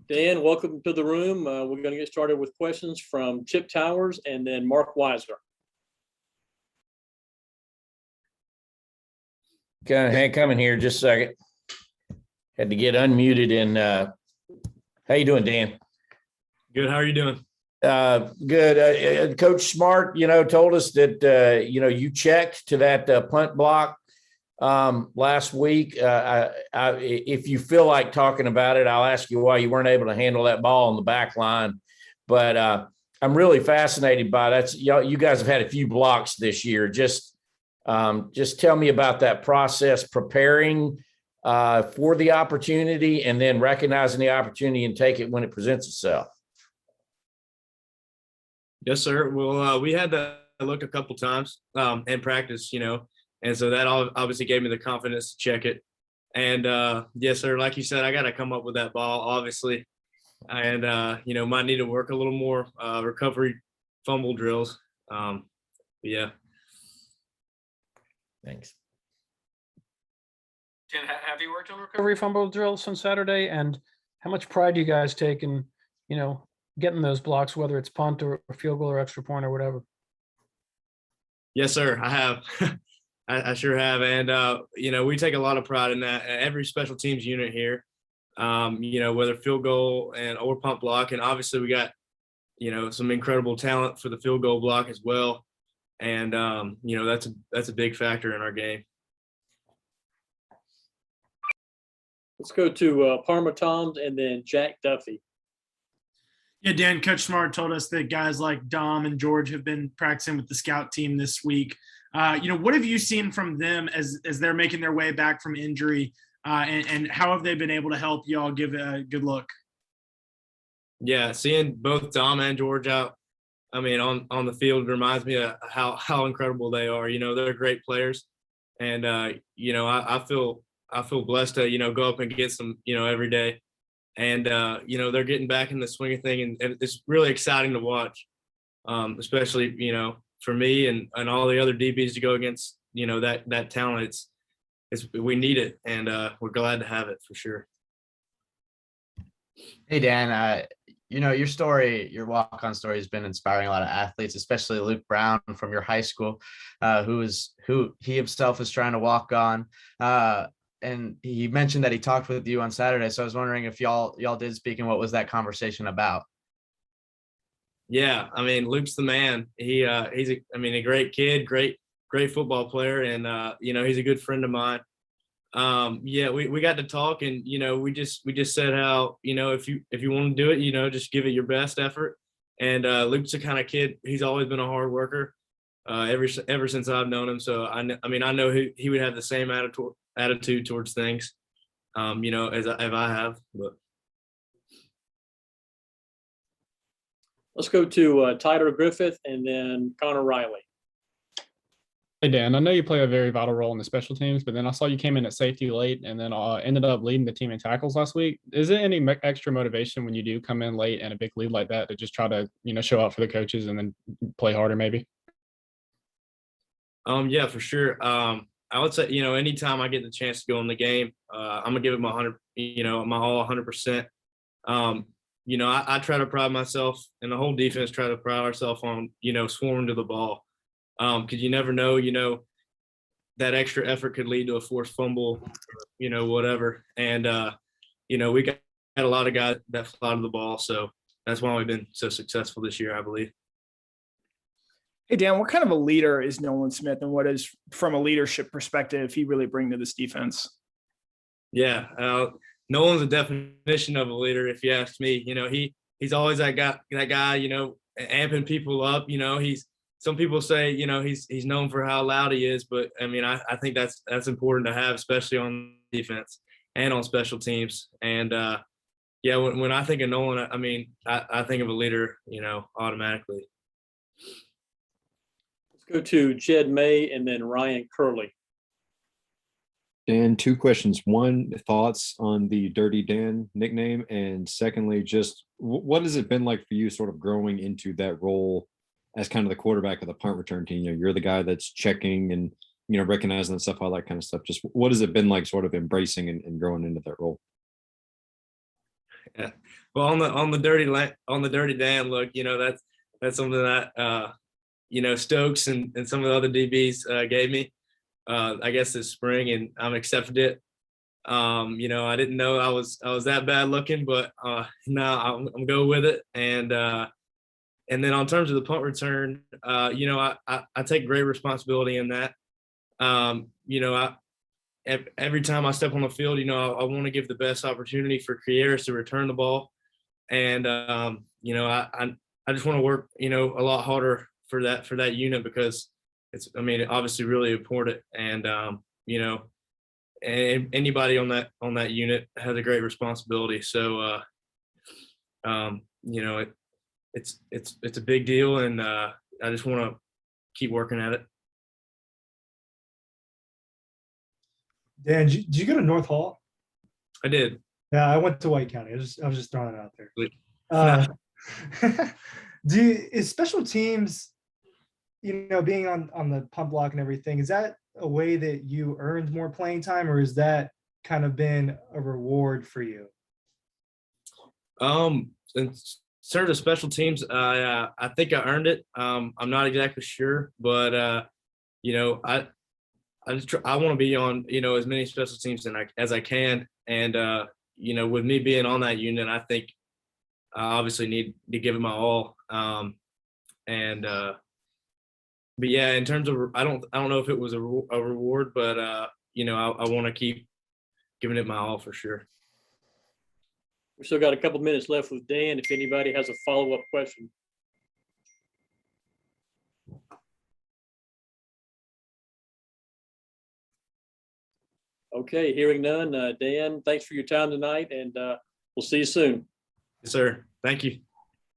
Dan, welcome to the room. We're going to get started with questions from Chip Towers and then Mark Weiser. Hank, come in here just a second. Had to get unmuted. And how you doing, Dan? Good. How are you doing? Good. Coach Smart, told us that, you checked to that punt block last week. If you feel like talking about it, I'll ask you why you weren't able to handle that ball on the back line. But I'm really fascinated by that. You guys have had a few blocks this year. Just tell me about that process, preparing for the opportunity and then recognizing the opportunity and take it when it presents itself. Yes, sir. Well, we had to look a couple times in practice, and so that obviously gave me the confidence to check it. And yes, sir, like you said, I got to come up with that ball, obviously, and might need to work a little more recovery fumble drills. Yeah. Thanks. Jen, have you worked on recovery fumble drills on Saturday? And how much pride do you guys take in, getting those blocks, whether it's punt or field goal or extra point or whatever? Yes, sir. I have. I sure have. And, we take a lot of pride in that. Every special teams unit here, whether field goal or punt block. And obviously we got, some incredible talent for the field goal block as well. And, that's a big factor in our game. Let's go to Parma Toms and then Jack Duffy. Yeah, Dan, Coach Smart told us that guys like Dom and George have been practicing with the scout team this week. What have you seen from them as they're making their way back from injury, and how have they been able to help y'all give a good look? Yeah, seeing both Dom and George out, on the field reminds me of how incredible they are. They're great players, and I feel blessed to go up and get some every day. And, they're getting back in the swing of thing, and it's really exciting to watch, especially, for me and all the other DBs to go against, that talent. We need it, and we're glad to have it for sure. Hey, Dan, your story, your walk-on story has been inspiring a lot of athletes, especially Luke Brown from your high school, who he himself is trying to walk on. And he mentioned that he talked with you on Saturday. So I was wondering if y'all did speak, and what was that conversation about? Yeah, Luke's the man. He's a great kid, great football player, and he's a good friend of mine. We got to talk, and we just said how if you want to do it, just give it your best effort. And Luke's the kind of kid, he's always been a hard worker, ever since I've known him. So I know he would have the same attitude towards things, as I have. But let's go to Tyler Griffith and then Connor Riley. Hey, Dan, I know you play a very vital role in the special teams, but then I saw you came in at safety late and then ended up leading the team in tackles last week. Is there any extra motivation when you do come in late and a big lead like that to just try to, show up for the coaches and then play harder maybe? Yeah, for sure. I would say, anytime I get the chance to go in the game, I'm gonna give it my all 100%. I try to pride myself, and the whole defense try to pride ourselves on, swarming to the ball. Because you never know, that extra effort could lead to a forced fumble, whatever. And, we got a lot of guys that fly to the ball. So that's why we've been so successful this year, I believe. Hey, Dan, what kind of a leader is Nolan Smith, and what is, from a leadership perspective, he really bring to this defense? Yeah, Nolan's a definition of a leader, if you ask me. He's always that guy, amping people up. Some people say, he's known for how loud he is, but I think that's important to have, especially on defense and on special teams. And when I think of Nolan, I think of a leader, automatically. Let's go to Jed May and then Ryan Curley. Dan, two questions. One, thoughts on the Dirty Dan nickname, and secondly, just what has it been like for you sort of growing into that role as kind of the quarterback of the punt return team? You're the guy that's checking and, recognizing and stuff, all that kind of stuff. Just what has it been like sort of embracing and growing into that role? Yeah. Well, on the dirty Dan look, that's something that Stokes and some of the other DBs gave me, I guess this spring, and I'm accepted it. I didn't know I was that bad looking, but now I'm go with it. And then on terms of the punt return, I take great responsibility in that. Every time I step on the field, I want to give the best opportunity for Kieras to return the ball. And, I just want to work, a lot harder for that unit, because it's, obviously really important. And, and anybody on that unit has a great responsibility. So, it's a big deal, and I just want to keep working at it. Dan, did you go to North Hall? I did. Yeah, I went to White County. I was just throwing it out there. Sweet. Is special teams, being on the punt block and everything, is that a way that you earned more playing time, or is that kind of been a reward for you? In terms of special teams, I think I earned it. I'm not exactly sure, but I want to be on, as many special teams as I can. And, with me being on that unit, I think I obviously need to give it my all. But yeah, in terms of, I don't know if it was a reward, but, I want to keep giving it my all for sure. We still got a couple minutes left with Dan, if anybody has a follow-up question. Okay, hearing none. Dan, thanks for your time tonight, and we'll see you soon. Yes, sir. Thank you.